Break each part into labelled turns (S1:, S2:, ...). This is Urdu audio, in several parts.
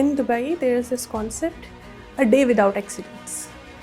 S1: In Dubai there is this concept, a day without accidents.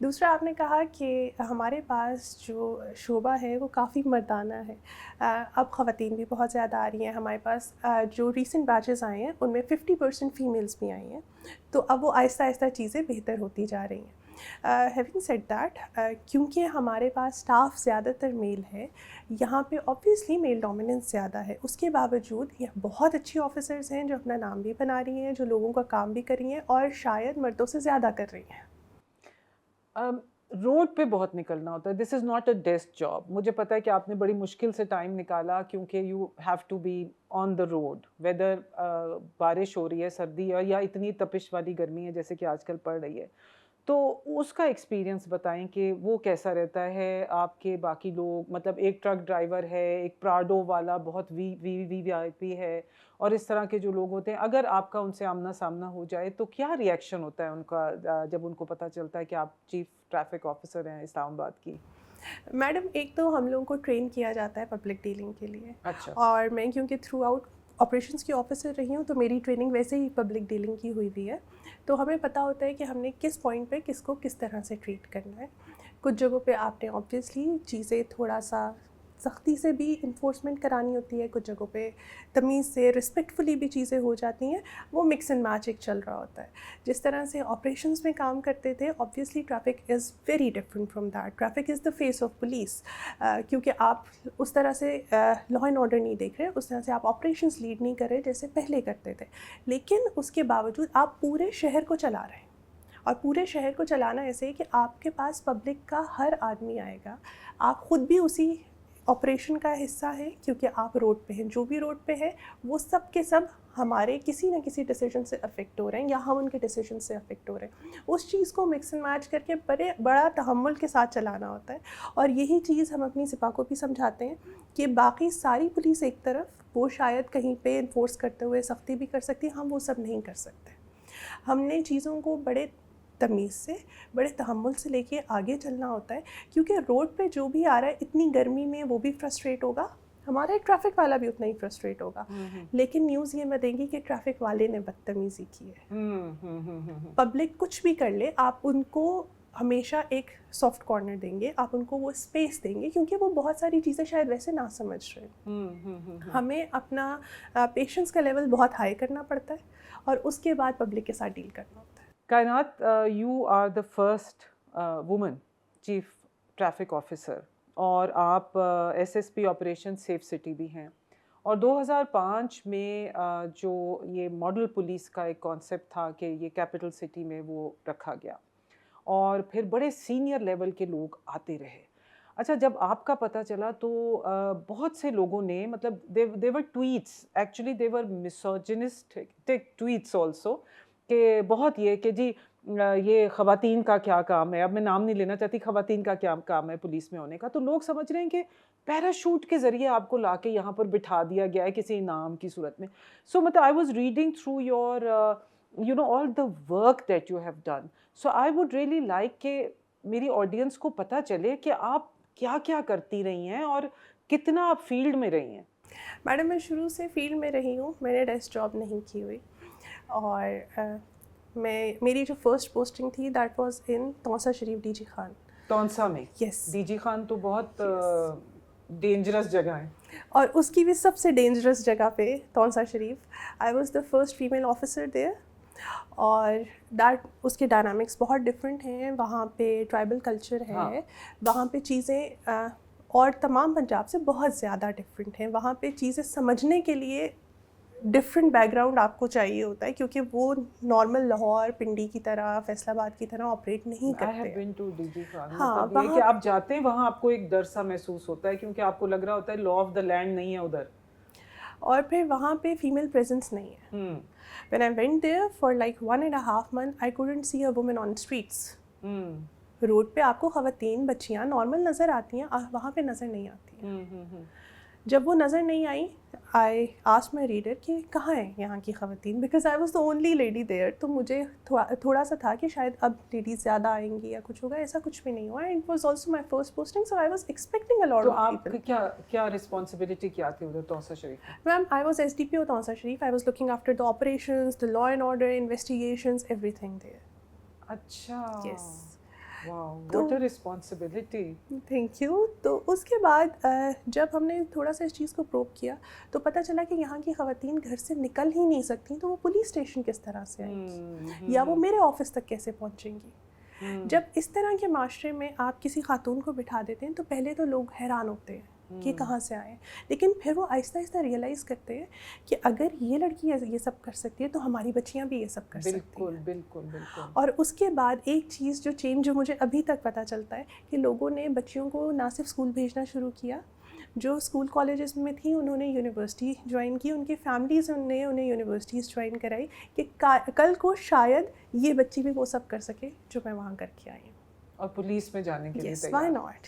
S1: دوسرا آپ نے کہا کہ ہمارے پاس جو شعبہ ہے وہ کافی مردانہ ہے. اب خواتین بھی بہت زیادہ آ رہی ہیں ہمارے پاس. جو ریسنٹ بیچز آئے ہیں ان میں 50% فیمیلز بھی آئی ہیں, تو اب وہ آہستہ آہستہ چیزیں بہتر ہوتی جا رہی ہیں. ہیونگ سیڈ دیٹ, کیونکہ ہمارے پاس اسٹاف زیادہ تر میل ہے, یہاں پہ آبویسلی میل ڈومیننس زیادہ ہے. اس کے باوجود یہ بہت اچھی آفیسرز ہیں جو اپنا نام بھی بنا رہی ہیں, جو لوگوں کا کام بھی کر رہی ہیں اور شاید مردوں سے زیادہ کر رہی ہیں.
S2: روڈ پہ بہت نکلنا ہوتا ہے. This is not a desk job. مجھے پتا ہے کہ آپ نے بڑی مشکل سے ٹائم نکالا کیونکہ you have to be on the road, whether بارش ہو رہی ہے, سردی ہے, یا اتنی تپش والی گرمی ہے جیسے کہ آج کل پڑ رہی ہے. تو اس کا ایکسپیرینس بتائیں کہ وہ کیسا رہتا ہے. آپ کے باقی لوگ, مطلب ایک ٹرک ڈرائیور ہے, ایک پراڈو والا بہت وی آئی پی ہے, اور اس طرح کے جو لوگ ہوتے ہیں, اگر آپ کا ان سے آمنا سامنا ہو جائے تو کیا ریئیکشن ہوتا ہے ان کا جب ان کو پتہ چلتا ہے کہ آپ چیف ٹریفک آفیسر ہیں اسلام آباد کی؟
S1: میڈم, ایک تو ہم لوگوں کو ٹرین کیا جاتا ہے پبلک ڈیلنگ کے لیے.
S2: اچھا.
S1: اور میں کیونکہ تھرو آؤٹ آپریشنس کی آفیسر رہی ہوں تو میری ٹریننگ ویسے ہی پبلک ڈیلنگ کی ہوئی ہے. تو ہمیں پتہ ہوتا ہے کہ ہم نے کس پوائنٹ پہ کس کو کس طرح سے ٹریٹ کرنا ہے. کچھ جگہوں پہ آپ نے آبویسلی چیزیں تھوڑا سا سختی سے بھی انفورسمنٹ کرانی ہوتی ہے, کچھ جگہوں پہ تمیز سے رسپیکٹفلی بھی چیزیں ہو جاتی ہیں. وہ مکس اینڈ میچ ایک چل رہا ہوتا ہے. جس طرح سے آپریشنس میں کام کرتے تھے, obviously traffic is very different from that. Traffic is the face of police, کیونکہ آپ اس طرح سے لا اینڈ آرڈر نہیں دیکھ رہے, اس طرح سے آپ آپریشنس لیڈ نہیں کر رہے جیسے پہلے کرتے تھے. لیکن اس کے باوجود آپ پورے شہر کو چلا رہے ہیں, اور پورے شہر کو چلانا ایسے ہے کہ آپ کے پاس پبلک کا ہر آدمی آئے گا. آپ خود بھی اسی آپریشن کا حصہ ہے کیونکہ آپ روڈ پہ ہیں. جو بھی روڈ پہ ہے وہ سب کے سب ہمارے کسی نہ کسی ڈیسیجن سے افیکٹ ہو رہے ہیں, یا ہم ان کے ڈیسیجن سے افیکٹ ہو رہے ہیں. اس چیز کو مکس اینڈ میچ کر کے بڑا تحمل کے ساتھ چلانا ہوتا ہے. اور یہی چیز ہم اپنی سپاہ کو بھی سمجھاتے ہیں کہ باقی ساری پولیس ایک طرف, وہ شاید کہیں پہ انفورس کرتے ہوئے سختی بھی کر سکتی ہے, ہم وہ سب نہیں کر سکتے. ہم نے چیزوں کو بڑے تمیز سے, بڑے تحمل سے لے کے آگے چلنا ہوتا ہے, کیونکہ روڈ پہ جو بھی آ رہا ہے اتنی گرمی میں وہ بھی فرسٹریٹ ہوگا, ہمارا ایک ٹریفک والا بھی اتنا ہی فرسٹریٹ ہوگا. لیکن نیوز یہ میں دیں گی کہ ٹریفک والے نے بدتمیزی کی ہے. پبلک کچھ بھی کر لے, آپ ان کو ہمیشہ ایک سافٹ کارنر دیں گے, آپ ان کو وہ اسپیس دیں گے, کیونکہ وہ بہت ساری چیزیں شاید ویسے نہ سمجھ رہے ہیں. ہمیں اپنا پیشنس کا لیول بہت ہائی کرنا پڑتا ہے, اور اس کے بعد پبلک کے ساتھ ڈیل کرنا ہوتا ہے.
S2: Kainat, you are the first woman chief traffic officer, اور آپ S S P operation safe city بھی ہیں. اور 2005 میں جو یہ ماڈل پولیس کا ایک کانسیپٹ تھا کہ یہ کیپٹل سٹی میں وہ رکھا گیا, اور پھر بڑے سینئر لیول کے لوگ آتے رہے. اچھا, جب آپ کا پتہ چلا تو بہت سے لوگوں نے, مطلب they were tweets, actually they were misogynistic tweets also, کہ بہت یہ کہ جی یہ خواتین کا کیا کام ہے. اب میں نام نہیں لینا چاہتی, خواتین کا کیا کام ہے پولیس میں ہونے کا. تو لوگ سمجھ رہے ہیں کہ پیراشوٹ کے ذریعے آپ کو لا کے یہاں پر بٹھا دیا گیا ہے کسی انعام کی صورت میں. سو مطلب I was reading through your you know all the work that you have done. So I would really like کہ میری آڈینس کو پتہ چلے کہ آپ کیا کیا کرتی رہی ہیں اور کتنا آپ فیلڈ میں رہی ہیں.
S1: میڈم, میں شروع سے فیلڈ میں رہی ہوں, میں نے ڈیسک جاب نہیں کی ہوئی. اور میری جو فرسٹ پوسٹنگ تھی that was in Taunsa Sharif D G Khan.
S2: Taunsa میں؟
S1: یس.
S2: ڈی جی خان تو بہت ڈینجرس جگہ ہے,
S1: اور اس کی بھی سب سے ڈینجرس جگہ پہ Taunsa Sharif. I was the first female officer there, اور دیٹ اس کے ڈائنامکس بہت ڈفرینٹ ہیں. وہاں پہ ٹرائبل کلچر ہے, وہاں پہ چیزیں اور تمام پنجاب سے بہت زیادہ ڈفرینٹ ہیں. وہاں پہ چیزیں سمجھنے کے لیے ڈفرینٹ بیک گراؤنڈ آپ کو چاہیے ہوتا ہے, کیونکہ وہ نارمل لاہور, پنڈی کی طرح, فیصل آباد کی طرح آپریٹ نہیں کرتے.
S2: I have been to DG Khan. مطلب یہ کہ آپ جاتے ہیں وہاں آپ کو ایک ڈر سا محسوس ہوتا ہے, کیونکہ آپ کو لگ رہا ہوتا ہے لا آف دا لینڈ نہیں ہے ادھر.
S1: اور پھر وہاں پہ فیمیل پریزنس نہیں ہے. When I went there for like 1.5 months, I couldn't see a woman on streets. Road پہ آپ کو خواتین, بچیاں نارمل نظر آتی ہیں, وہاں پہ نظر نہیں آتی ہیں. جب وہ نظر نہیں آئی, I asked my reader کہ کہاں ہیں یہاں کی خواتین, because I was the only lady there. تو مجھے تھوڑا سا تھا کہ شاید اب لیڈیز زیادہ آئیں گی یا کچھ ہوگا. ایسا کچھ بھی نہیں ہوا. It was also my first posting, so I was expecting a lot of people.
S2: تو آپ کیا رسپانسبلٹی کیا تھی ادھر تونسا شریف میں؟
S1: Ma'am, I was SDPO Taunsa Sharif. I was looking after the operations, the law and order, investigations, everything there.
S2: اچھا.
S1: Yes.
S2: Wow what a responsibility.
S1: Thank you. تو اس کے بعد جب ہم نے تھوڑا سا اس چیز کو پروو کیا تو پتہ چلا کہ یہاں کی خواتین گھر سے نکل ہی نہیں سکتی, تو وہ پولیس اسٹیشن کس طرح سے آئیں گی یا وہ میرے آفس تک کیسے پہنچیں گی. جب اس طرح کے معاشرے میں آپ کسی خاتون کو بٹھا دیتے ہیں تو پہلے تو لوگ حیران ہوتے ہیں کہ کہاں سے آئے, لیکن پھر وہ آہستہ آہستہ ریئلائز کرتے ہیں کہ اگر یہ لڑکی یہ سب کر سکتی ہے تو ہماری بچیاں بھی یہ سب کر سکتی ہیں.
S2: بالکل بالکل بالکل.
S1: اور اس کے بعد ایک چیز جو چینج جو مجھے ابھی تک پتہ چلتا ہے کہ لوگوں نے بچیوں کو نہ صرف اسکول بھیجنا شروع کیا, جو اسکول کالجز میں تھیں انہوں نے یونیورسٹی جوائن کی, ان کی فیملیز نے انہیں یونیورسٹیز جوائن کرائی کہ کل کو شاید یہ بچی بھی وہ سب کر سکے جو میں وہاں کر کے آئی ہوں.
S2: اور پولیس میں جانے کے لیے
S1: یس, وائی ناٹ.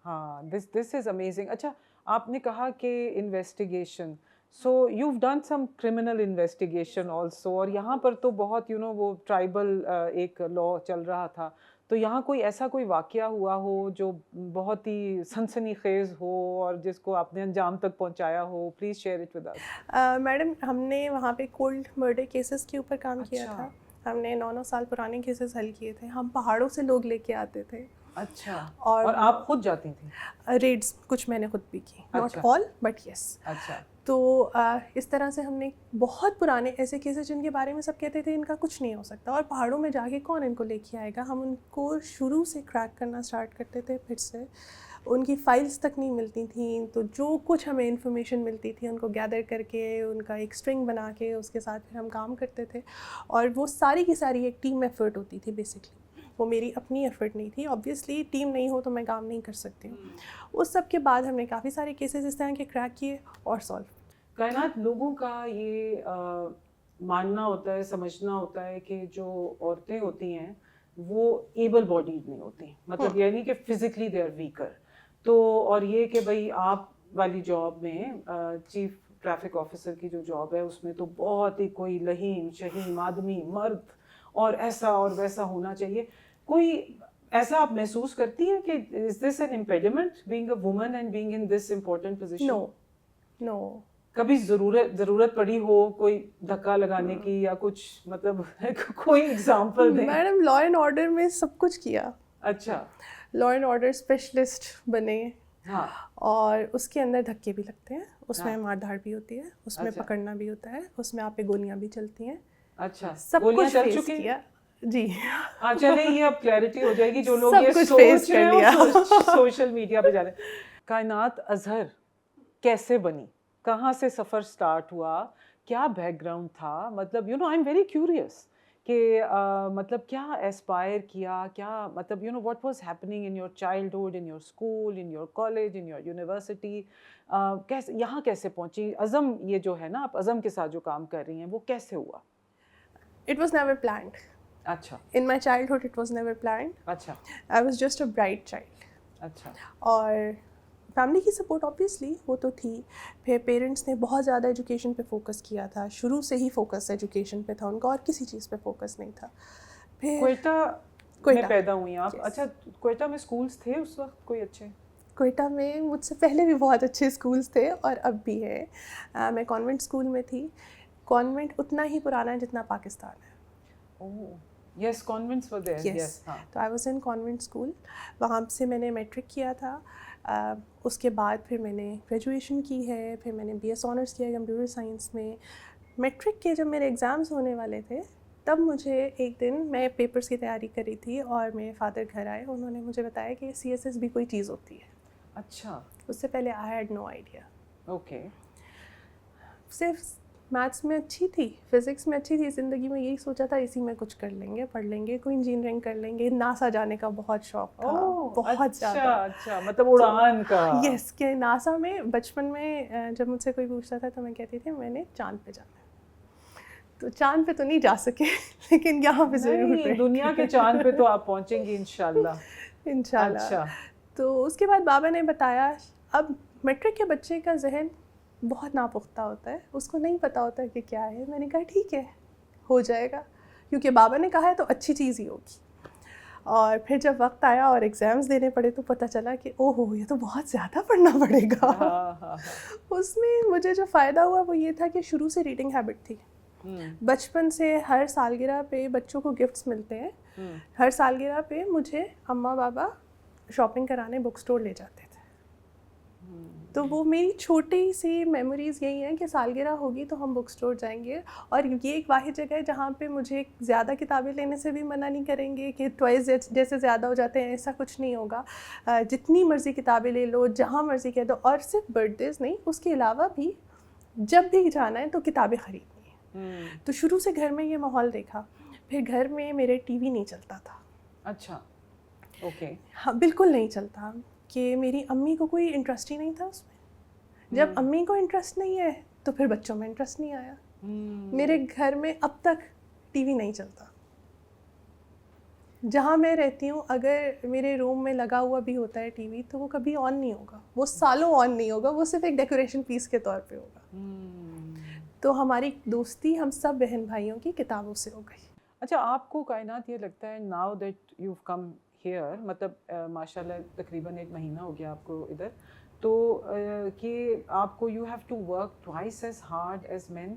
S2: ہاں, دس از امیزنگ. اچھا, آپ نے کہا کہ investigation, so you have done some criminal investigation also, اور یہاں پر تو بہت وہ ٹرائبل ایک لا چل رہا تھا, تو یہاں کوئی ایسا کوئی واقعہ ہوا ہو جو بہت ہی سنسنی خیز ہو اور جس کو آپ نے انجام تک پہنچایا ہو؟ Please share it with us.
S1: Madam, ہم نے وہاں پہ کولڈ مرڈر کیسز کے اوپر کام کیا تھا. ہم نے 9 سال پرانے کیسز حل کیے تھے. ہم پہاڑوں سے لوگ لے کے آتے تھے.
S2: اچھا, اور آپ خود جاتی تھیں؟
S1: ریڈز کچھ میں نے خود بھی کی, ناٹ آل بٹ یس.
S2: اچھا.
S1: تو اس طرح سے ہم نے بہت پرانے ایسے کیسز جن کے بارے میں سب کہتے تھے ان کا کچھ نہیں ہو سکتا, اور پہاڑوں میں جا کے کون ان کو لے کے آئے گا, ہم ان کو شروع سے کریک کرنا اسٹارٹ کرتے تھے. پھر سے ان کی فائلز تک نہیں ملتی تھیں, تو جو کچھ ہمیں انفارمیشن ملتی تھی ان کو گیدر کر کے ان کا ایک اسٹرنگ بنا کے اس کے ساتھ پھر ہم کام کرتے تھے. اور وہ ساری کی ساری ایک ٹیم ایفرٹ ہوتی تھی بیسکلی, وہ میری اپنی ایفرٹ نہیں تھی. آبویسلی ٹیم نہیں ہو تو میں کام نہیں کر سکتی ہوں. اس سب کے بعد ہم نے کافی سارے کیسز اس طرح کے کریک کیے اور سالو.
S2: کائنات, لوگوں کا یہ ماننا ہوتا ہے, سمجھنا ہوتا ہے کہ جو عورتیں ہوتی ہیں وہ ایبل باڈیڈ نہیں ہوتی, مطلب یعنی کہ فزیکلی دے آر ویکر. تو اور یہ کہ بھائی آپ والی جاب میں چیف ٹریفک آفیسر کی جو جاب ہے اس میں تو بہت ہی کوئی لہیم شہیم آدمی مرد اور ایسا اور ویسا ہونا چاہیے. کوئی ایسا آپ محسوس کرتی ہیں کہ is this an impediment being a woman and being in this important position?
S1: No.
S2: کبھی ضرورت پڑی ہو کوئی دھکا لگانے کی یا کچھ, مطلب کوئی ایگزامپل دیں؟
S1: میڈم, لا اینڈ آرڈر میں سب کچھ کیا.
S2: اچھا.
S1: لا اینڈ آرڈر اسپیشلسٹ بنے.
S2: ہاں.
S1: اور اس کے اندر دھکے بھی لگتے ہیں, اس میں مار دھاڑ بھی ہوتی ہے, اس میں پکڑنا بھی ہوتا ہے, اس میں آپ پہ گولیاں بھی چلتی ہیں.
S2: اچھا,
S1: سب کچھ فیس کیا. جی
S2: ہاں, چلیں یہ اب کلیئرٹی ہو جائے گی جو لوگ یہ
S1: سوچ رہے ہیں
S2: سوشل میڈیا پہ جا رہے ہیں. کائنات اظہر کیسے بنی, کہاں سے سفر سٹارٹ ہوا, کیا بیک گراؤنڈ تھا, مطلب آئی ایم ویری کیوریس کہ مطلب کیا ایسپائر کیا, کیا مطلب what was happening in your childhood, in your school, in your college, in your university, کیسے یہاں کیسے پہنچی؟ عزم یہ جو ہے نا, آپ عزم کے ساتھ جو کام کر رہی ہیں وہ کیسے ہوا؟
S1: It was never planned.
S2: اچھا.
S1: In my childhood it was never planned.
S2: اچھا.
S1: I was just a bright child.
S2: اچھا.
S1: اور فیملی کی سپورٹ آبویسلی وہ تو تھی. پھر پیرنٹس نے بہت زیادہ ایجوکیشن پہ فوکس کیا تھا, شروع سے ہی فوکس ایجوکیشن پہ تھا ان کا, اور کسی چیز پہ فوکس نہیں تھا. پھر
S2: کوئٹہ میں پیدا ہوئی آپ. اچھا, کوئٹہ میں اسکولس تھے اس وقت کوئی اچھے؟
S1: کوئٹہ میں مجھ سے پہلے بھی بہت اچھے اسکولس تھے اور اب بھی ہے. میں کانوینٹ اسکول میں تھی. کانوینٹ اتنا ہی پرانا ہے جتنا پاکستان ہے.
S2: یس, کانوینٹس ور دیئر. یس.
S1: تو I was in convent school. وہاں سے میں نے میٹرک کیا تھا. اس کے بعد پھر میں نے گریجویشن کی ہے, پھر میں نے بی ایس آنرس کیا کمپیوٹر سائنس میں. میٹرک کے جب میرے ایگزامس ہونے والے تھے تب مجھے ایک دن, میں پیپرس کی تیاری کری تھی اور میرے فادر گھر آئے, انہوں نے مجھے بتایا کہ CSS بھی کوئی چیز ہوتی ہے.
S2: اچھا.
S1: اس سے پہلے I had no idea.
S2: Okay.
S1: صرف میتھس میں اچھی تھی, فزکس میں اچھی تھی, زندگی میں یہی سوچا تھا اسی میں کچھ کر لیں گے, پڑھ لیں گے, کوئی انجینئرنگ کر لیں گے. ناسا جانے کا بہت شوق تھا, بہت زیادہ.
S2: اچھا, مطلب اڑان کا.
S1: یس, کہ ناسا میں بچپن میں جب مجھ سے کوئی پوچھتا تھا تو میں کہتی تھی میں نے چاند پہ جانا ہے. تو چاند پہ تو نہیں جا سکے لیکن یہاں پہ ضرور,
S2: دنیا کے چاند پہ تو آپ پہنچیں گی انشاءاللہ.
S1: انشاءاللہ. تو اس کے بعد بابا نے بتایا, اب میٹرک کے بچے کا ذہن بہت ناپختہ ہوتا ہے, اس کو نہیں پتہ ہوتا ہے کہ کیا ہے. میں نے کہا ٹھیک ہے, ہو جائے گا, کیونکہ بابا نے کہا ہے تو اچھی چیز ہی ہوگی. اور پھر جب وقت آیا اور ایگزامس دینے پڑے تو پتہ چلا کہ او ہو, یہ تو بہت زیادہ پڑھنا پڑے گا. اس میں مجھے جو فائدہ ہوا وہ یہ تھا کہ شروع سے ریڈنگ ہیبٹ تھی. بچپن سے ہر سالگرہ پہ بچوں کو گفٹس ملتے ہیں ہر سالگرہ پہ مجھے اماں بابا شاپنگ کرانے بک اسٹور لے جاتے تھے. تو وہ میری چھوٹی سی میموریز یہی ہیں کہ سالگرہ ہوگی تو ہم بک اسٹور جائیں گے, اور یہ ایک واحد جگہ ہے جہاں پہ مجھے زیادہ کتابیں لینے سے بھی منع نہیں کریں گے کہ ٹوائز جیسے زیادہ ہو جاتے ہیں, ایسا کچھ نہیں ہوگا. جتنی مرضی کتابیں لے لو, جہاں مرضی کہہ دو, اور صرف برتھ ڈیز نہیں, اس کے علاوہ بھی جب بھی جانا ہے تو کتابیں خریدنی ہیں. تو شروع سے گھر میں یہ ماحول دیکھا. پھر گھر میں میرے ٹی وی نہیں چلتا تھا.
S2: اچھا, اوکے.
S1: ہاں بالکل نہیں چلتا, کہ میری امی کو کوئی انٹرسٹ ہی نہیں تھا اس میں. جب امی کو انٹرسٹ نہیں ہے تو پھر بچوں میں انٹرسٹ نہیں آیا. میرے گھر میں اب تک ٹی وی نہیں چلتا. جہاں میں رہتی ہوں اگر میرے روم میں لگا ہوا بھی ہوتا ہے ٹی وی تو وہ کبھی آن نہیں ہوگا, وہ سالوں آن نہیں ہوگا, وہ صرف ایک ڈیکوریشن پیس کے طور پہ ہوگا. تو ہماری دوستی ہم سب بہن بھائیوں کی کتابوں سے ہو گئی.
S2: اچھا, آپ کو کائنات یہ لگتا ہے now that you come here, مطلب ماشاء اللہ تقریباً 1 مہینہ ہو گیا آپ کو ادھر, تو کہ آپ کو you have to work twice as hard as men,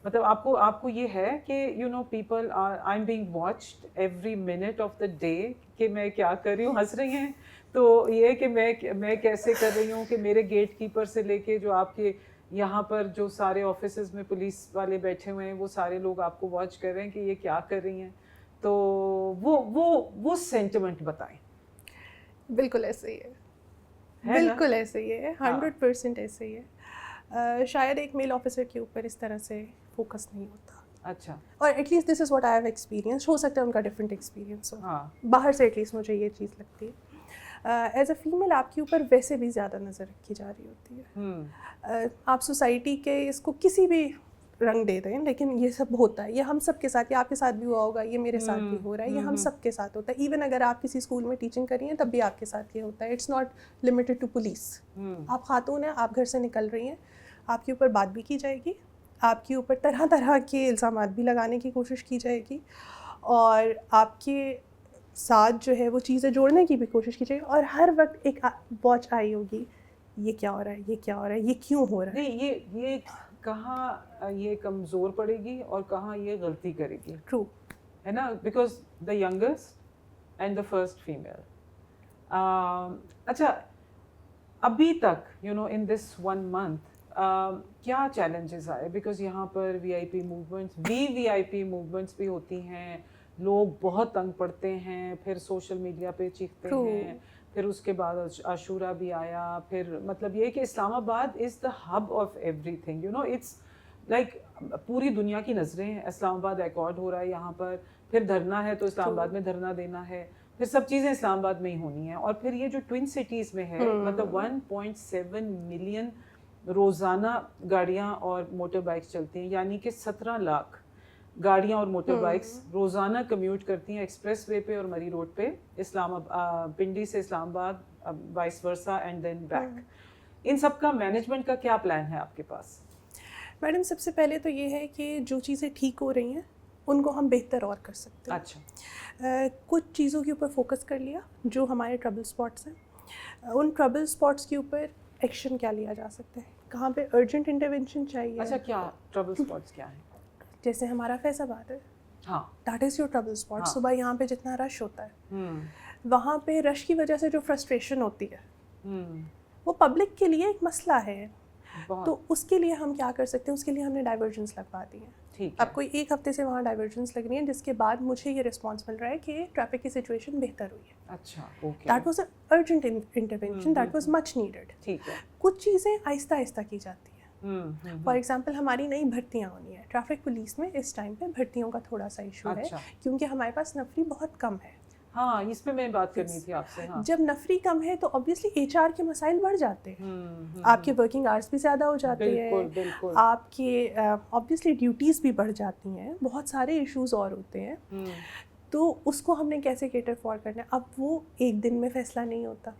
S2: مطلب آپ کو یہ ہے کہ you know people I am being watched every minute of the day کہ میں کیا کر رہی ہوں, ہنس رہی ہیں تو یہ کہ میں کیسے کر رہی ہوں, کہ میرے گیٹ کیپر سے لے کے جو آپ کے یہاں پر جو سارے آفیسز میں پولیس والے بیٹھے ہوئے ہیں وہ سارے لوگ آپ کو واچ کر رہے ہیں کہ یہ کیا کر رہی ہیں, تو وہ سینٹیمنٹ بتائیں.
S1: بالکل ایسے ہی ہے, بالکل ایسے ہی ہے, 100% ایسے ہی ہے. شاید ایک میل آفیسر کے اوپر اس طرح سے فوکس نہیں ہوتا.
S2: اچھا,
S1: اور at least this is what I have experience. ہو سکتا ہے ان کا ڈفرینٹ ایکسپیرینس ہو, باہر سے ایٹ لیسٹ مجھے یہ چیز لگتی ہے. ایز اے فیمیل آپ کے اوپر ویسے بھی زیادہ نظر رکھی جا رہی ہوتی ہے. آپ سوسائٹی کے اس کو کسی بھی رنگ دے دیں, لیکن یہ سب ہوتا ہے, یہ ہم سب کے ساتھ, یہ آپ کے ساتھ بھی ہوا ہوگا, یہ میرے ساتھ بھی ہو رہا ہے, یہ ہم سب کے ساتھ ہوتا ہے. ایون اگر آپ کسی اسکول میں ٹیچنگ کر رہی ہیں تب بھی آپ کے ساتھ یہ ہوتا ہے. It's not limited to police. آپ خاتون ہیں, آپ گھر سے نکل رہی ہیں, آپ کے اوپر بات بھی کی جائے گی, آپ کے اوپر طرح طرح کے الزامات بھی لگانے کی کوشش کی جائے گی, اور آپ کے ساتھ جو ہے وہ چیزیں جوڑنے کی بھی کوشش کی جائے گی, اور ہر وقت ایک واچ آئی ہوگی, یہ کیا ہو رہا ہے, یہ کیا ہو رہا ہے, یہ کیوں ہو رہا ہے.
S2: نہیں, یہ کہاں یہ کمزور پڑے گی اور کہاں یہ غلطی کرے گی.
S1: ٹرو
S2: ہے نا, because the youngest and the first female. اچھا, ابھی تک you know in this 1 month کیا چیلنجز آئے, بیکاز یہاں پر VIP موومنٹس بھی ہوتی ہیں, لوگ بہت تنگ پڑتے ہیں, پھر سوشل میڈیا پہ چیختے ہیں, پھر اس کے بعد عاشورہ بھی آیا, پھر مطلب یہ کہ Islamabad is the hub of everything, you know it's like پوری دنیا کی نظریں ہیں. اسلام آباد ایکارڈ ہو رہا ہے یہاں پر, پھر دھرنا ہے تو اسلام آباد میں دھرنا دینا ہے, پھر سب چیزیں اسلام آباد میں ہی ہونی ہیں. اور پھر یہ جو ٹوئن سٹیز میں ہے, مطلب 1.7 ملین روزانہ گاڑیاں اور موٹر بائکس چلتی ہیں, یعنی کہ 17 لاکھ گاڑیاں اور موٹر بائکس روزانہ کمیوٹ کرتی ہیں ایکسپریس وے پہ اور مری روڈ پہ, پنڈی سے Islamabad, vice versa and then back. ان سب کا مینجمنٹ کا کیا پلان ہے آپ کے پاس؟
S1: میڈم سب سے پہلے تو یہ ہے کہ جو چیزیں ٹھیک ہو رہی ہیں ان کو ہم بہتر اور کر سکتے ہیں.
S2: اچھا,
S1: کچھ چیزوں کے اوپر فوکس کر لیا جو ہمارے ٹربل اسپاٹس ہیں, ان ٹربل اسپاٹس کے اوپر ایکشن کیا لیا جا سکتا ہے, کہاں پہ ارجنٹ انٹرونشن چاہیے.
S2: اچھا, کیا ٹربل اسپاٹس کیا ہیں؟
S1: جیسے ہمارا فیض آباد ہے,
S2: ہاں,
S1: that is your trouble spot. صبح یہاں پہ جتنا رش ہوتا ہے, وہاں پہ رش کی وجہ سے جو فرسٹریشن ہوتی ہے وہ پبلک کے لیے ایک مسئلہ ہے. تو اس کے لیے ہم کیا کر سکتے ہیں, اس کے لیے ہم نے ڈائیورژنس لگوا دی ہیں. اب کوئی 1 ہفتے سے وہاں ڈائیورژنس لگ رہی ہیں, جس کے بعد مجھے یہ رسپانس مل رہا ہے کہ ٹریفک کی سچویشن بہتر ہوئی ہے.
S2: اچھا, okay,
S1: that was a urgent intervention, that was much needed.
S2: ٹھیک ہے.
S1: کچھ چیزیں آہستہ آہستہ کی جاتی ہیں. فار ایگزامپل ہماری نئی بھرتیاں ہونی ہے ٹریفک پولیس میں, اس ٹائم پہ بھرتیوں کا تھوڑا سا ایشو ہے کیونکہ ہمارے پاس نفری بہت کم ہے.
S2: ہاں, اس پہ میں بات کرنی تھی آپ سے.
S1: جب نفری کم ہے تو obviously HR کے مسائل بڑھ جاتے ہیں, آپ کے ورکنگ آورس بھی زیادہ ہو جاتے ہیں, آپ کے obviously ڈیوٹیز بھی بڑھ جاتی ہیں, بہت سارے ایشوز اور ہوتے ہیں. تو اس کو ہم نے کیسے کیٹر فار کرنا ہے. اب وہ ایک دن میں فیصلہ نہیں ہوتا,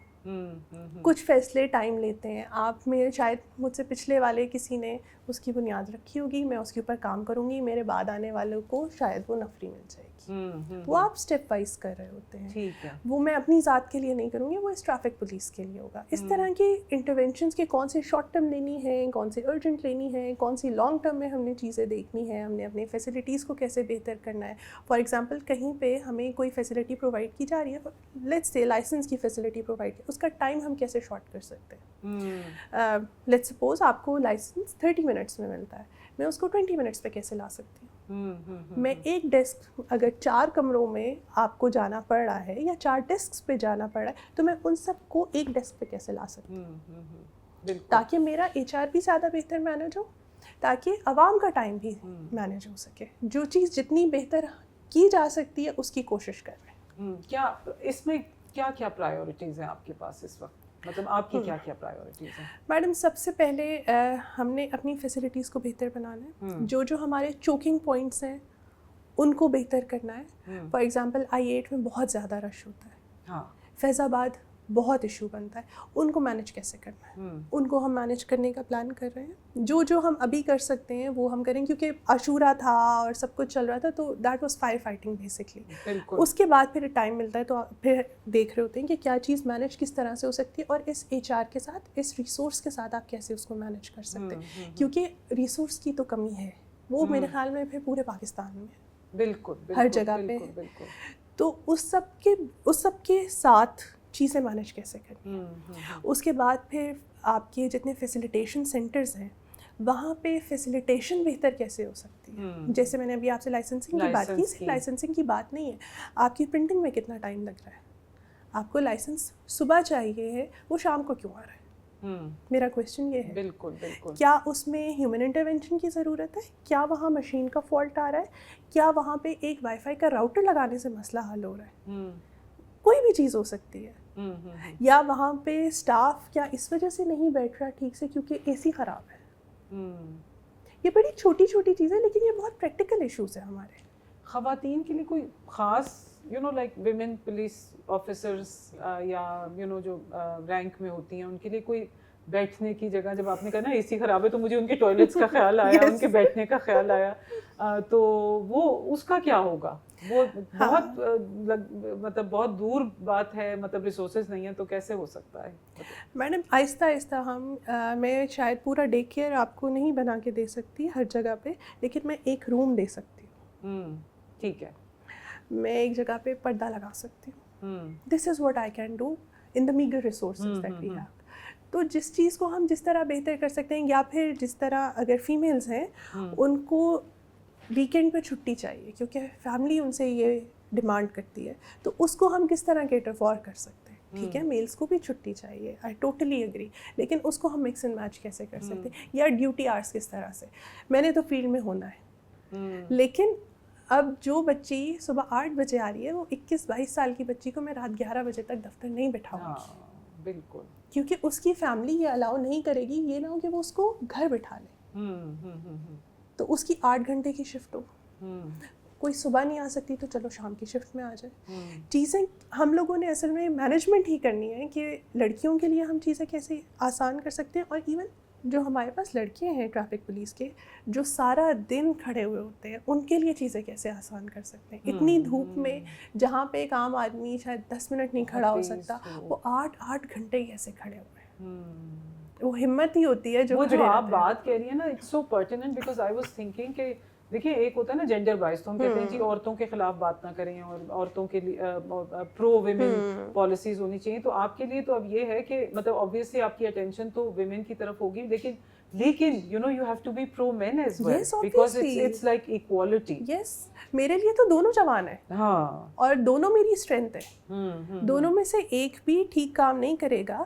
S1: کچھ فیصلے ٹائم لیتے ہیں. آپ میں شاید مجھ سے پچھلے والے کسی نے اس کی بنیاد رکھی ہوگی, میں اس کے اوپر کام کروں گی, میرے بعد آنے والوں کو شاید وہ نفری مل جائے گی. وہ آپ اسٹیپ وائز کر رہے ہوتے ہیں, وہ میں اپنی ذات کے لیے نہیں کروں گی, وہ اس ٹریفک پولیس کے لیے ہوگا. اس طرح کی انٹرونشنس کے کون سے شارٹ ٹرم لینی ہے, کون سی ارجنٹ لینی ہے, کون سی لانگ ٹرم میں ہم نے چیزیں دیکھنی ہے, ہم نے اپنے فیسلٹیز کو کیسے بہتر کرنا ہے. فار ایگزامپل کہیں پہ ہمیں کوئی فیسلٹی پرووائڈ کی جا رہی ہے, لیٹس سے لائسنس کی فیسلٹی پرووائڈ کی, اس کا ٹائم ہم کیسے شارٹ کر سکتے ہیں. لیٹس سپوز آپ کو لائسنس 30 منٹس میں ملتا ہے, میں اس کو 20 منٹس پہ کیسے لا سکتی ہوں. میں ایک ڈیسک اگر 4 کمروں میں آپ کو جانا پڑ رہا ہے یا 4 ڈیسکس پہ جانا پڑ رہا ہے, تو میں ان سب کو ایک ڈیسک پہ کیسے لا سکتی ہوں, تاکہ میرا HR بھی زیادہ بہتر مینیج ہو, تاکہ عوام کا ٹائم بھی مینیج ہو سکے. جو چیز جتنی بہتر کی جا سکتی ہے اس کی کوشش کر رہے ہیں.
S2: کیا اس میں کیا کیا پرائیورٹیز ہیں آپ کے پاس اس وقت, مطلب آپ کی کیا کیا پرائیورٹیز ہیں؟
S1: میڈم سب سے پہلے ہم نے اپنی فیسلٹیز کو بہتر بنانا ہے. جو ہمارے چوکنگ پوائنٹس ہیں ان کو بہتر کرنا ہے. فار ایگزامپل I-8 میں بہت زیادہ رش ہوتا ہے, فیض آباد بہت ایشو بنتا ہے, ان کو مینیج کیسے کرنا ہے, ان کو ہم مینیج کرنے کا پلان کر رہے ہیں. جو ہم ابھی کر سکتے ہیں وہ ہم کریں, کیونکہ عاشورہ تھا اور سب کچھ چل رہا تھا, تو that was fire fighting basically. اس کے بعد پھر ٹائم ملتا ہے تو پھر دیکھ رہے ہوتے ہیں کہ کیا چیز مینیج کس طرح سے ہو سکتی ہے, اور اس HR کے ساتھ, اس ریسورس کے ساتھ آپ کیسے اس کو مینیج کر سکتے ہیں, کیونکہ ریسورس کی تو کمی ہے, وہ میرے خیال میں پھر پورے پاکستان میں
S2: بالکل
S1: ہر جگہ پہ. تو اس سب کے ساتھ چیزیں مینیج کیسے کرنی ہیں. اس کے بعد پھر آپ کے جتنے فیسیلیٹیشن سینٹرز ہیں وہاں پہ فیسیلیٹیشن بہتر کیسے ہو سکتی ہے. جیسے میں نے ابھی آپ سے لائسنسنگ کی بات کی, لائسنسنگ کی بات نہیں ہے, آپ کی پرنٹنگ میں کتنا ٹائم لگ رہا ہے. آپ کو لائسنس صبح چاہیے ہے, وہ شام کو کیوں آ رہا ہے. میرا کویشچن یہ ہے,
S2: بالکل
S1: کیا اس میں ہیومن انٹرونشن کی ضرورت ہے, کیا وہاں مشین کا فالٹ آ رہا ہے, کیا وہاں پہ ایک وائی فائی کا راؤٹر لگانے سے مسئلہ حل ہو رہا ہے. کوئی بھی چیز ہو سکتی ہے. یا وہاں پہ اسٹاف کیا اس وجہ سے نہیں بیٹھ رہا ٹھیک سے کیونکہ AC خراب ہے. یہ بڑی چھوٹی چھوٹی چیزیں, لیکن یہ بہت پریکٹیکل ایشوز ہیں ہمارے.
S2: خواتین کے لیے کوئی خاص لائک ویمن پولیس آفیسرس یا جو رینک میں ہوتی ہیں, ان کے لیے کوئی بیٹھنے کی جگہ, جب آپ نے کہا نا AC خراب ہے تو مجھے ان کے ٹوائلٹس کا خیال آیا, ان کے بیٹھنے کا خیال آیا, تو وہ اس کا کیا ہوگا. وہ بہت مطلب بہت دور بات ہے, مطلب ریسورسز نہیں ہیں تو کیسے ہو سکتا ہے.
S1: میڈم آہستہ آہستہ میں شاید پورا ڈے کیئر آپ کو نہیں بنا کے دے سکتی ہر جگہ پہ, لیکن میں ایک روم دے سکتی ہوں.
S2: ٹھیک ہے,
S1: میں ایک جگہ پہ پردہ لگا سکتی ہوں. This is what I can do in the meagre resources that we have. تو جس چیز کو ہم جس طرح بہتر کر سکتے ہیں, یا پھر جس طرح اگر فیمیلز ہیں ان کو ویکینڈ پہ چھٹی چاہیے کیونکہ فیملی ان سے یہ ڈیمانڈ کرتی ہے, تو اس کو ہم کس طرح کیٹر فار کر سکتے ہیں. ٹھیک ہے, میلس کو بھی چھٹی چاہیے, آئی ٹوٹلی اگری, لیکن اس کو ہم مکس اینڈ میچ کیسے کر سکتے ہیں, یا ڈیوٹی آرس کس طرح سے. میں نے تو فیلڈ میں ہونا ہے, لیکن اب جو بچی صبح 8 بجے آ رہی ہے, وہ 21-22 سال کی بچی کو میں رات 11 بجے تک دفتر نہیں بٹھاؤں گی.
S2: بالکل,
S1: کیونکہ اس کی فیملی یہ الاؤ نہیں کرے گی, یہ نہ ہو کہ وہ اس کو گھر بٹھا لے. تو اس کی 8 گھنٹے کی شفٹ ہو, کوئی صبح نہیں آ سکتی تو چلو شام کی شفٹ میں آ جائے. چیزیں ہم لوگوں نے اصل میں مینجمنٹ ہی کرنی ہے کہ لڑکیوں کے لیے ہم چیزیں کیسے آسان کر سکتے ہیں. اور ایون جو ہمارے پاس لڑکے ہیں ٹریفک پولیس کے جو سارا دن کھڑے ہوئے ہوتے ہیں, ان کے لیے چیزیں کیسے آسان کر سکتے ہیں. اتنی دھوپ میں جہاں پہ ایک عام آدمی شاید 10 منٹ نہیں کھڑا ہو سکتا, وہ 8 گھنٹے کیسے کھڑے ہوئے ہیں. وہ ہمت ہی ہوتی ہے جو
S2: آپ بات کہہ رہی ہیں نا, it's so pertinent because I was thinking کہ دیکھیے ایک ہوتا ہے نا جینڈر وائز, تو ہم کہتے ہیں جی عورتوں کے خلاف بات نہ کریں اور عورتوں کے لیے پرو ویمن پالیسیز ہونی چاہیے. تو آپ کے لیے تو اب یہ ہے کہ مطلب آبویسلی آپ کی اٹینشن تو ویمن کی طرف ہوگی, لیکن you have to be pro men as well because it's like equality.
S1: Yes, میرے لیے تو دونوں جوان ہیں, اور دونوں میری اسٹرینتھ ہے. دونوں میں سے ایک بھی ٹھیک کام نہیں کرے گا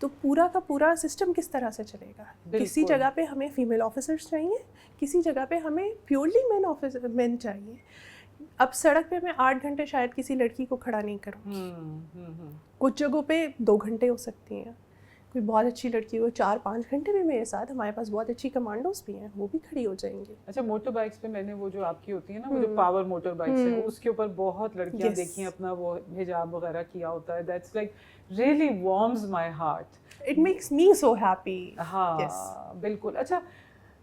S1: تو پورا کا پورا سسٹم کس طرح سے چلے گا. کسی جگہ پہ ہمیں فیمیل آفیسرس چاہیے, کسی جگہ پہ ہمیں پیورلی مین چاہیے. اب سڑک پہ میں 8 گھنٹے شاید کسی لڑکی کو کھڑا نہیں کروں گی, کچھ جگہوں پہ 2 گھنٹے ہو سکتی ہیں, کوئی بہت اچھی لڑکی ہو 4-5 گھنٹے بھی میرے ساتھ, ہمارے پاس بہت اچھی کمانڈوز بھی ہیں, وہ بھی کھڑی ہو جائیں گی.
S2: اچھا, موٹر بائکس پہ میں نے وہ جو آپ کی ہوتی ہے نا, وہ جو پاور موٹر بائکس ہیں, اس کے اوپر بہت لڑکیاں دیکھی ہیں, اپنا وہ حجاب وغیرہ کیا ہوتا ہے. That's like really warms my heart.
S1: It makes me so happy.
S2: ہاں بالکل. اچھا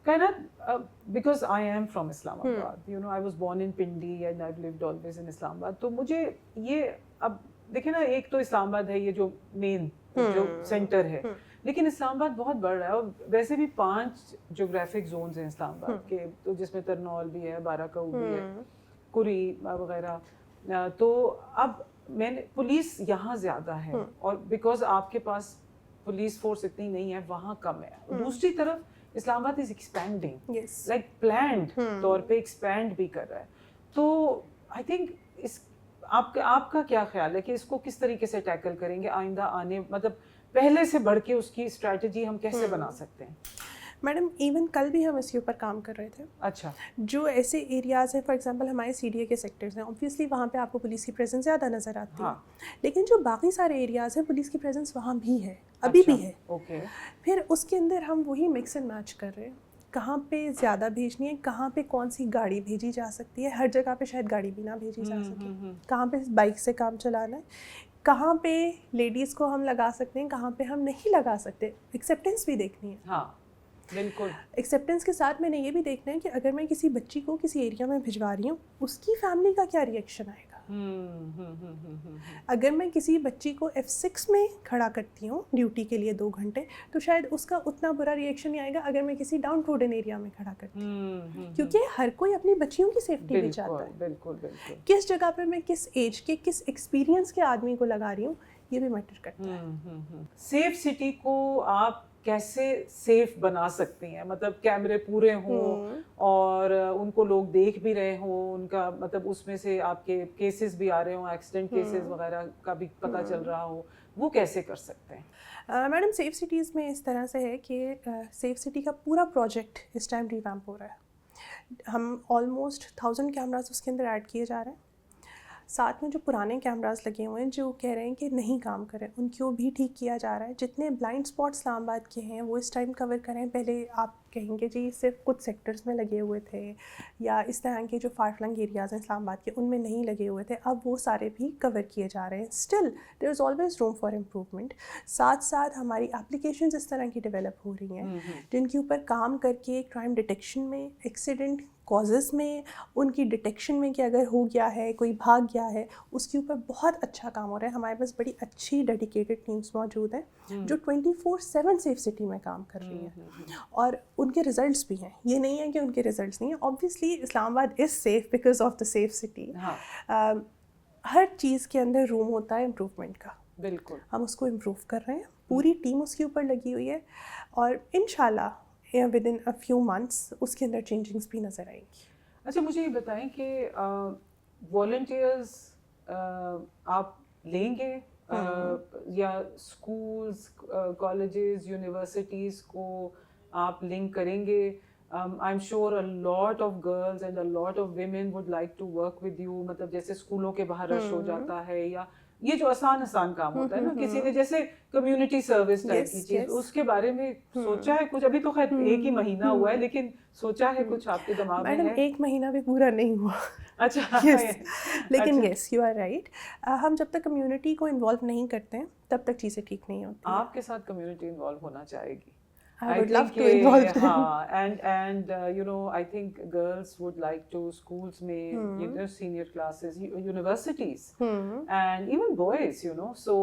S2: Kainat, because I am from Islamabad, you know I was born in Pindi and I lived always in Islamabad. تو مجھے یہ, اب دیکھیں نا, ایک تو اسلام آباد ہے یہ جو مین جو سینٹر ہے, لیکن اسلام آباد بہت بڑھ رہا ہے, اور ویسے بھی 5 جغرافک زونز ہیں اسلام آباد کے, تو جس میں ترنول بھی ہے, بارہ کاؤ بھی ہے, کری وغیرہ. تو اب میں نے, پولیس یہاں زیادہ ہے, اور بیکاز آپ کے پاس پولیس فورس اتنی نہیں ہے, وہاں کم ہے. دوسری طرف اسلام آباد از ایکسپینڈنگ, لائک پلانڈ طور پہ ایکسپینڈ بھی کر رہا ہے. تو آئی تھنک اس آپ کا کیا خیال ہے کہ اس کو کس طریقے سے ٹیکل کریں گے آئندہ آنے, مطلب پہلے سے بڑھ کے اس کی اسٹریٹجی ہم کیسے بنا سکتے ہیں؟
S1: میڈم ایون کل بھی ہم اس کے اوپر کام کر رہے تھے.
S2: اچھا.
S1: جو ایسے ایریاز ہیں, فار ایگزامپل ہمارے سی ڈی اے کے سیکٹرز ہیں, اوبویسلی وہاں پہ آپ کو پولیس کی پریزنس زیادہ نظر آتی ہے, لیکن جو باقی سارے ایریاز ہیں پولیس کی پریزنس وہاں بھی ہے, ابھی بھی ہے. پھر اس کے اندر ہم وہی مکس اینڈ میچ کر رہے ہیں, کہاں پہ زیادہ بھیجنی ہے, کہاں پہ کون سی گاڑی بھیجی جا سکتی ہے. ہر جگہ پہ شاید گاڑی بھی نہ بھیجی جا سکے, کہاں پہ بائک سے کام چلانا ہے, کہاں پہ لیڈیز کو ہم لگا سکتے ہیں, کہاں پہ ہم نہیں لگا سکتے. ایکسیپٹینس بھی دیکھنی ہے.
S2: ہاں بالکل.
S1: ایکسیپٹینس کے ساتھ میں نے یہ بھی دیکھنا ہے کہ اگر میں کسی بچی کو کسی ایریا میں بھجوا رہی ہوں, اس کی فیملی کا کیا ریئیکشن آئے گا. اگر میں کسی بچی کو F6 میں کھڑا کرتی ہوں ڈیوٹی کے لیے 2 گھنٹے, تو شاید اس کا اتنا برا ریئیکشن نہیں آئے گا اگر میں کسی ڈاؤن ٹروڈن ایریا میں کھڑا کرتی ہوں, کیونکہ ہر کوئی اپنی بچیوں کی سیفٹی بھی چاہتا ہے.
S2: بالکل بالکل.
S1: کس جگہ پہ میں کس ایج کے, کس ایکسپیرینس کے آدمی کو لگا رہی ہوں, یہ بھی میٹر کرتا ہے.
S2: سیف سٹی کو آپ کیسے سیف بنا سکتی ہیں, مطلب کیمرے پورے ہوں اور ان کو لوگ دیکھ بھی رہے ہوں, ان کا مطلب اس میں سے آپ کے کیسز بھی آ رہے ہوں, ایکسیڈنٹ کیسز وغیرہ کا بھی پتہ چل رہا ہو, وہ کیسے کر سکتے ہیں؟
S1: میڈم سیف سٹیز میں اس طرح سے ہے کہ سیف سٹی کا پورا پروجیکٹ اس ٹائم ریویمپ ہو رہا ہے. ہم آلموسٹ 1000 کیمراز اس کے اندر ایڈ کیے جا رہے ہیں. ساتھ میں جو پرانے کیمراز لگے ہوئے ہیں جو کہہ رہے ہیں کہ نہیں کام کریں, ان کو بھی ٹھیک کیا جا رہا ہے. جتنے بلائنڈ اسپاٹ اسلام آباد کے ہیں وہ اس ٹائم کور کریں. پہلے آپ کہیں گے جی صرف کچھ سیکٹرز میں لگے ہوئے تھے, یا اس طرح کے جو فار فلنگ ایریاز ہیں اسلام آباد کے ان میں نہیں لگے ہوئے تھے, اب وہ سارے بھی کور کیے جا رہے ہیں. Still there is always room for improvement. ساتھ ساتھ ہماری اپلیکیشنز اس طرح کی ڈیولپ ہو رہی ہیں جن کے اوپر کام کر کے کرائم ڈیٹیکشن میں, ایکسیڈنٹ کازز میں, ان کی ڈیٹیکشن میں کہ اگر ہو گیا ہے, کوئی بھاگ گیا ہے, اس کے اوپر بہت اچھا کام ہو رہا ہے. ہمارے پاس بڑی اچھی ڈیڈیکیٹڈ ٹیمز موجود ہیں جو 24/7 سیف سٹی میں کام کر رہی ہیں, اور ان کے ریزلٹس بھی ہیں. یہ نہیں ہے کہ ان کے ریزلٹس نہیں ہیں. Obviously Islamabad is safe because of the safe city. ہر چیز کے اندر روم ہوتا ہے امپروومنٹ کا. بالکل, ہم اس کو امپروو کر رہے ہیں, پوری ٹیم اس کے اوپر لگی ہوئی ہے, اور انشاءاللہ within a few months اس کے اندر چینجنگس بھی نظر آئیں گی.
S2: اچھا مجھے یہ بتائیں کہ والنٹیئرز آپ لیں گے یا اسکولز, کالجز, یونیورسٹیز کو آپ لنک کریں گے؟ I'm sure a lot of girls and a lot of women would like to work with you. مطلب جیسے اسکولوں کے باہر رش ہو جاتا ہے, یا یہ جو آسان کام ہوتا ہے نا, کسی نے جیسے کمیونٹی سروس ٹائپ کی چیز, اس کے بارے میں سوچا ہے کچھ؟ ابھی تو خیر 1 ہی مہینہ ہوا ہے, لیکن سوچا ہے کچھ آپ کے دماغ میں؟
S1: میڈم 1 مہینہ بھی پورا نہیں ہوا.
S2: اچھا,
S1: لیکن یس یو آر رائٹ. ہم جب تک کمیونٹی کو انوالو نہیں کرتے ہیں تب تک چیزیں ٹھیک نہیں ہوتی.
S2: آپ کے ساتھ کمیونٹی انوالو ہونا چاہے گی.
S1: I would love to involve them.
S2: And you know, I think girls would like to, schools mein, you know, senior classes, universities, and even boys, you know. So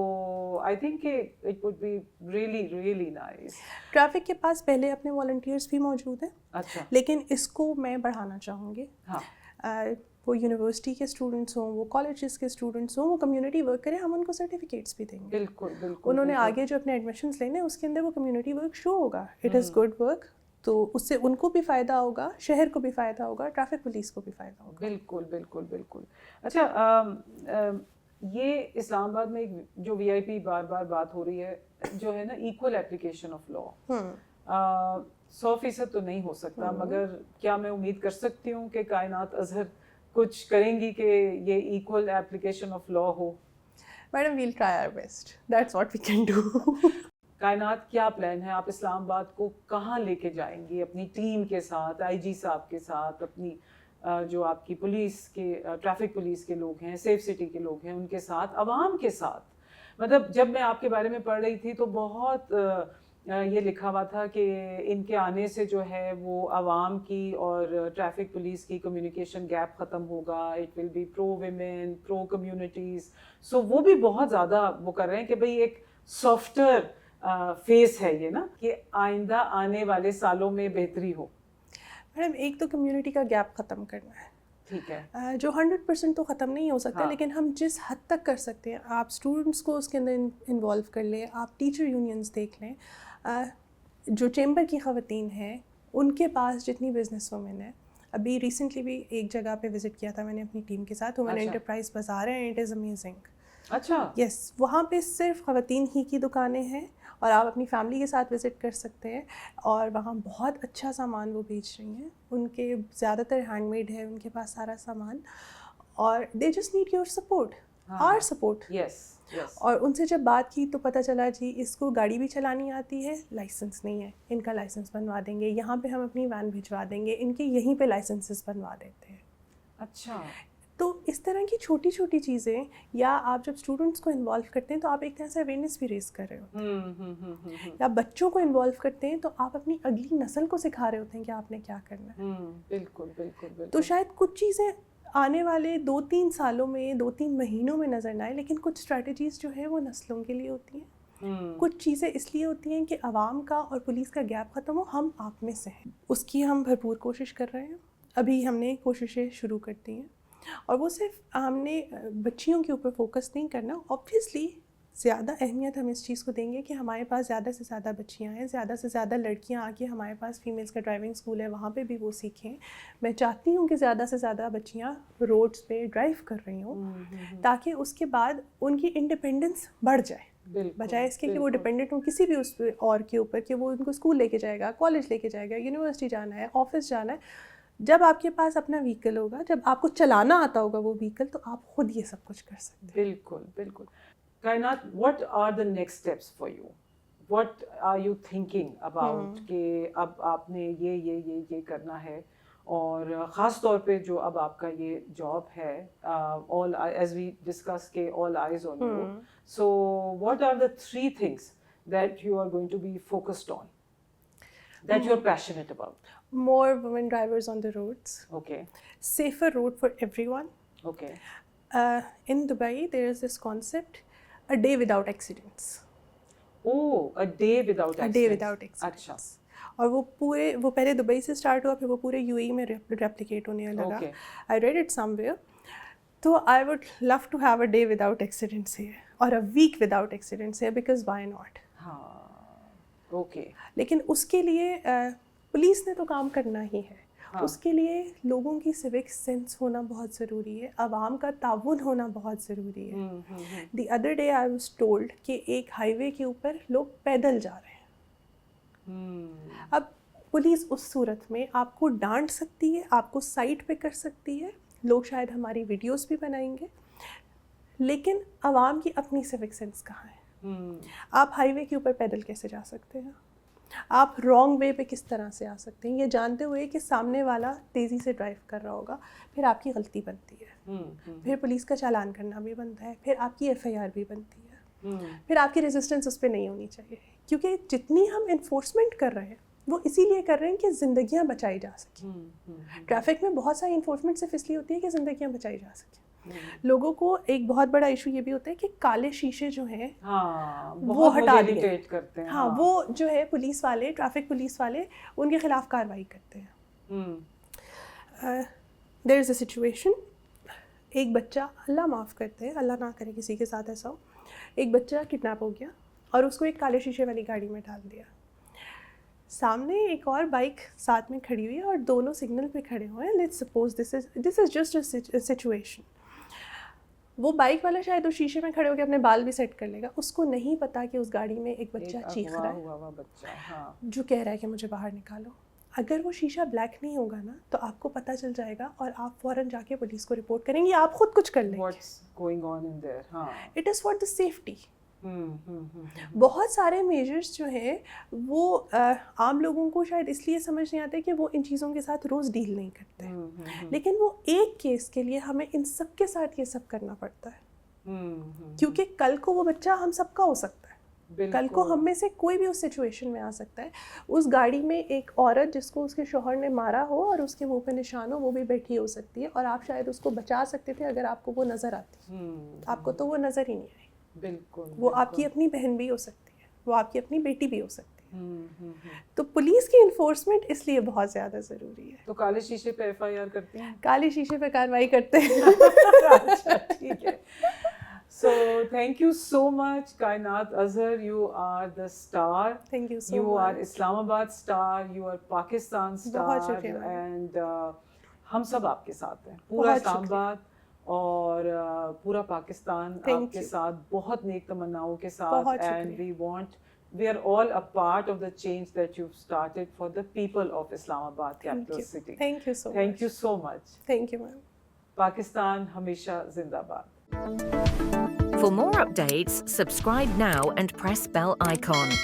S2: I think it would be really, really nice.
S1: Traffic کے پاس پہلے اپنے والنٹیئرس بھی موجود ہیں.
S2: اچھا.
S1: لیکن اس کو میں بڑھانا چاہوں گی. وہ یونیورسٹی کے اسٹوڈنٹس ہوں, وہ کالجز کے اسٹوڈنٹس ہوں, وہ کمیونٹی ورک کریں, ہم ان کو سرٹیفکیٹس بھی دیں گے.
S2: بالکل بالکل.
S1: انہوں نے آگے جو اپنے ایڈمیشنس لینے اس کے اندر وہ کمیونٹی ورک شو ہوگا. اٹ از گڈ ورک, تو اس سے ان کو بھی فائدہ ہوگا, شہر کو بھی فائدہ ہوگا, ٹریفک پولیس کو بھی فائدہ ہوگا.
S2: بالکل بالکل بالکل. اچھا, یہ اسلام آباد میں ایک جو VIP بار بات ہو رہی ہے جو ہے نا, ایکول اپلیکیشن آف لا. 100% تو نہیں ہو سکتا, مگر کیا میں امید کر سکتی ہوں کہ کائنات اظہر کچھ کریں گی کہ یہ ایکول اپلیکیشن آف لا ہو؟
S1: Madam we'll try our best, that's what we can do.
S2: Kainat کیا پلان ہے, آپ اسلام آباد کو کہاں لے کے جائیں گی اپنی ٹیم کے ساتھ, آئی جی صاحب کے ساتھ, اپنی جو آپ کی پولیس کے ٹریفک پولیس کے لوگ ہیں, سیف سٹی کے لوگ ہیں, ان کے ساتھ, عوام کے ساتھ. مطلب جب میں آپ کے بارے میں پڑھ رہی تھی تو بہت یہ لکھا ہوا تھا کہ ان کے آنے سے جو ہے وہ عوام کی اور ٹریفک پولیس کی کمیونیکیشن گیپ ختم ہوگا, it will be pro women, pro communities. So وہ بھی بہت زیادہ وہ کر رہے ہیں کہ بھئی ایک سافٹر فیس ہے یہ نا, کہ آئندہ آنے والے سالوں میں بہتری ہو.
S1: میڈم ایک تو کمیونٹی کا گیپ ختم کرنا ہے,
S2: ٹھیک ہے,
S1: جو 100% تو ختم نہیں ہو سکتا, لیکن ہم جس حد تک کر سکتے ہیں, آپ اسٹوڈنٹس کو اس کے اندر انوالو کر لیں, آپ ٹیچر یونینس دیکھ لیں, جو چیمبر کی خواتین ہیں ان کے پاس جتنی بزنس وومن ہیں. ابھی ریسنٹلی بھی ایک جگہ پہ وزٹ کیا تھا میں نے اپنی ٹیم کے ساتھ, وومن انٹرپرائز بازار ہے, اٹ از امیزنگ.
S2: اچھا,
S1: یس, وہاں پہ صرف خواتین ہی کی دکانیں ہیں, اور آپ اپنی فیملی کے ساتھ وزٹ کر سکتے ہیں, اور وہاں بہت اچھا سامان وہ بیچ رہی ہیں. ان کے زیادہ تر ہینڈ میڈ ہے ان کے پاس سارا سامان, اور they just need your support, our support.
S2: Yes.
S1: اور ان سے جب بات کی تو پتہ چلا جی اس کو گاڑی بھی چلانی آتی ہے, لائسنس نہیں ہے, ان کا لائسنس بنوا دیں گے, یہاں پہ ہم اپنی وین بھجوا دیں گے, ان کے یہیں پہ لائسنسز بنوا دیتے ہیں.
S2: اچھا,
S1: تو اس طرح کی چھوٹی چھوٹی چیزیں, یا آپ جب اسٹوڈنٹس کو انوالو کرتے ہیں تو آپ ایک طرح سے اویئرنیس بھی ریز کر رہے ہوتے ہیں, یا بچوں کو انوالو کرتے ہیں تو آپ اپنی اگلی نسل کو سکھا رہے ہوتے ہیں کہ آپ نے کیا کرنا ہے.
S2: بالکل بالکل بالکل.
S1: تو شاید کچھ چیزیں آنے والے 2-3 سالوں میں, 2-3 مہینوں میں نظر نہ آئے, لیکن کچھ اسٹریٹجیز جو ہیں وہ نسلوں کے لیے ہوتی ہیں. کچھ چیزیں اس لیے ہوتی ہیں کہ عوام کا اور پولیس کا گیپ ختم ہو, ہم آپ میں سے ہیں, اس کی ہم بھرپور کوشش کر رہے ہیں. ابھی ہم نے کوششیں شروع کر دی ہیں, اور وہ صرف ہم نے بچیوں کے اوپر فوکس نہیں کرنا. آبویسلی زیادہ اہمیت ہم اس چیز کو دیں گے کہ ہمارے پاس زیادہ سے زیادہ بچیاں ہیں, زیادہ سے زیادہ لڑکیاں آ کے ہمارے پاس فیمیلز کا ڈرائیونگ اسکول ہے وہاں پہ بھی وہ سیکھیں. میں چاہتی ہوں کہ زیادہ سے زیادہ بچیاں روڈز پہ ڈرائیو کر رہی ہوں, تاکہ اس کے بعد ان کی انڈیپینڈنس بڑھ جائے, بجائے اس کے کہ وہ ڈپینڈنٹ ہوں کسی بھی اس اور کے اوپر, کہ وہ ان کو اسکول لے کے جائے گا, کالج لے کے جائے گا, یونیورسٹی جانا ہے, آفس جانا ہے. جب آپ کے پاس اپنا وہیکل ہوگا, جب آپ کو چلانا آتا ہوگا وہ وہیکل, تو آپ خود یہ سب کچھ کر سکتے ہیں.
S2: بالکل بالکل. کائنات, what are the next steps for you? What are you thinking about کہ اب آپ نے یہ کرنا ہے, اور خاص طور پہ جو اب آپ کا یہ جاب ہے, all as we discussed کہ all eyes on you, so what are the 3 things that you are going to be focused on, that you're passionate about?
S1: More women drivers on the roads.
S2: Okay.
S1: Safer road for everyone.
S2: Okay.
S1: In Dubai there is this concept, a day without accidents.
S2: Oh, a day without accidents.
S1: A day without accidents.
S2: اچھا.
S1: اور وہ پہلے دبئی سے اسٹارٹ ہوا, پھر وہ پورے یو اے میں ریپلیکیٹ ہونے لگا. I read it somewhere. تو I would love to have a day without accidents here, or a week without accidents here, because why not?
S2: ہاں, اوکے.
S1: لیکن اس کے لیے پولیس نے تو کام کرنا ہی ہے. اس کے لیے لوگوں کی سوک سینس ہونا بہت ضروری ہے, عوام کا تعاون ہونا بہت ضروری ہے. The other day I was told کہ ایک ہائی وے کے اوپر لوگ پیدل جا رہے ہیں. اب پولیس اس صورت میں آپ کو ڈانٹ سکتی ہے, آپ کو سائٹ پہ کر سکتی ہے, لوگ شاید ہماری ویڈیوز بھی بنائیں گے, لیکن عوام کی اپنی سوک سینس کہاں ہے؟ آپ ہائی وے کے اوپر پیدل کیسے جا سکتے ہیں؟ آپ رانگ وے پہ کس طرح سے آ سکتے ہیں, یہ جانتے ہوئے کہ سامنے والا تیزی سے ڈرائیو کر رہا ہوگا؟ پھر آپ کی غلطی بنتی ہے, پھر پولیس کا چالان کرنا بھی بنتا ہے, پھر آپ کی FIR بھی بنتی ہے, پھر آپ کی ریزسٹنس اس پہ نہیں ہونی چاہیے. کیونکہ جتنی ہم انفورسمنٹ کر رہے ہیں وہ اسی لیے کر رہے ہیں کہ زندگیاں بچائی جا سکیں. ٹریفک میں بہت ساری انفورسمنٹ صرف اس لیے ہوتی ہے کہ زندگیاں بچائی جا سکیں. لوگوں کو ایک بہت بڑا ایشو یہ بھی ہوتا ہے کہ کالے شیشے جو ہیں وہ ہٹا دیے
S2: کرتے ہیں.
S1: ہاں, وہ جو ہے پولیس والے, ٹریفک پولیس والے ان کے خلاف کارروائی کرتے ہیں. دیر از اے سچویشن, ایک بچہ, اللہ معاف کرتے ہیں, اللہ نہ کرے کسی کے ساتھ ایسا ہو, ایک بچہ کڈنیپ ہو گیا اور اس کو ایک کالے شیشے والی گاڑی میں ڈال دیا. سامنے ایک اور بائک ساتھ میں کھڑی ہوئی ہے اور دونوں سگنل پہ کھڑے ہوئے ہیں. Let's suppose this is just a situation. وہ بائک والا شاید اس شیشے میں کھڑے ہو کے اپنے بال بھی سیٹ کر لے گا, اس کو نہیں پتا کہ اس گاڑی میں ایک بچہ چیخ رہا ہے جو کہہ رہا ہے کہ مجھے باہر نکالو. اگر وہ شیشہ بلیک نہیں ہوگا نا تو آپ کو پتہ چل جائے گا اور آپ فوراً جا کے پولیس کو رپورٹ کریں گے, آپ خود کچھ کر لیں گے. It is for the safety. بہت سارے میجرز جو ہیں وہ عام لوگوں کو شاید اس لیے سمجھ نہیں آتے کہ وہ ان چیزوں کے ساتھ روز ڈیل نہیں کرتے، لیکن وہ ایک کیس کے لیے ہمیں ان سب کے ساتھ یہ سب کرنا پڑتا ہے، کیونکہ کل کو وہ بچہ ہم سب کا ہو سکتا ہے، کل کو ہم میں سے کوئی بھی اس سچویشن میں آ سکتا ہے. اس گاڑی میں ایک عورت جس کو اس کے شوہر نے مارا ہو اور اس کے منہ پہ نشان ہو وہ بھی بیٹھی ہو سکتی ہے، اور آپ شاید اس کو بچا سکتے تھے اگر آپ کو وہ نظر آتی. آپ کو تو وہ نظر ہی نہیں آئی. بالکل. وہ آپ کی اپنی بہن بھی ہو سکتی ہے، وہ آپ کی اپنی بیٹی بھی ہو سکتی ہے. تو پولیس کی انفورسمنٹ اس لیے بہت زیادہ ضروری ہے.
S2: تو کالے شیشے پہ ایف آئی آر کرتے ہیں؟
S1: کالے شیشے پہ کارروائی کرتے ہیں.
S2: اچھا ٹھیک ہے. So thank you so much, Kainat Azhar. You are the star.
S1: Thank you so much.
S2: You are Islamabad star. You are Pakistan star.
S1: بہت شکریہ.
S2: And ہم سب آپ کے ساتھ ہیں. پورا اسلام آباد اور پورا پاکستان آپ کے ساتھ، بہت نیک تمناؤں کے ساتھ. And we are all a part of the change that you've started for the people of Islamabad, capital city.
S1: Thank you so much.
S2: Thank you so much.
S1: Thank you, ma'am.
S2: Pakistan ہمیشہ زندہ باد.
S3: For more updates, subscribe now and press bell icon.